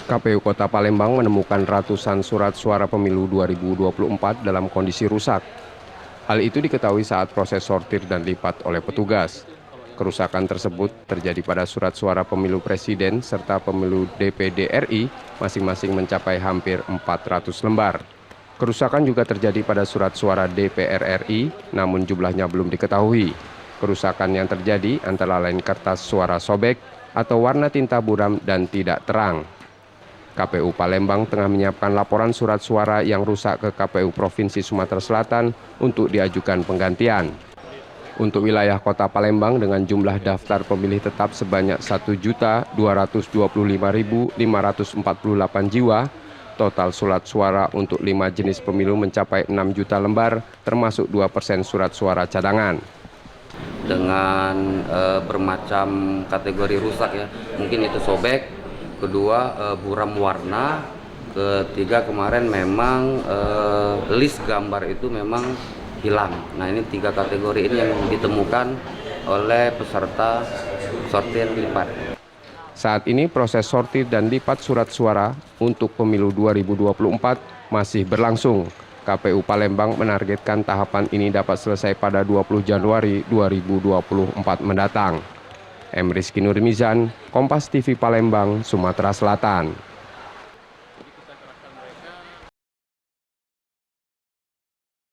KPU Kota Palembang menemukan ratusan surat suara pemilu 2024 dalam kondisi rusak. Hal itu diketahui saat proses sortir dan lipat oleh petugas. Kerusakan tersebut terjadi pada surat suara pemilu presiden serta pemilu DPD RI masing-masing mencapai hampir 400 lembar. Kerusakan juga terjadi pada surat suara DPR RI, namun jumlahnya belum diketahui. Kerusakan yang terjadi antara lain kertas suara sobek atau warna tinta buram dan tidak terang. KPU Palembang tengah menyiapkan laporan surat suara yang rusak ke KPU Provinsi Sumatera Selatan untuk diajukan penggantian. Untuk wilayah Kota Palembang dengan jumlah daftar pemilih tetap sebanyak 1.225.548 jiwa, total surat suara untuk 5 jenis pemilu mencapai 6 juta lembar, termasuk 2% surat suara cadangan. Dengan bermacam kategori rusak ya, mungkin itu sobek, kedua buram warna, ketiga kemarin memang list gambar itu memang hilang. Nah ini 3 kategori ini yang ditemukan oleh peserta sortir lipat. Saat ini proses sortir dan lipat surat suara untuk pemilu 2024 masih berlangsung. KPU Palembang menargetkan tahapan ini dapat selesai pada 20 Januari 2024 mendatang. M. Rizky Nurmizan, Kompas TV Palembang, Sumatera Selatan.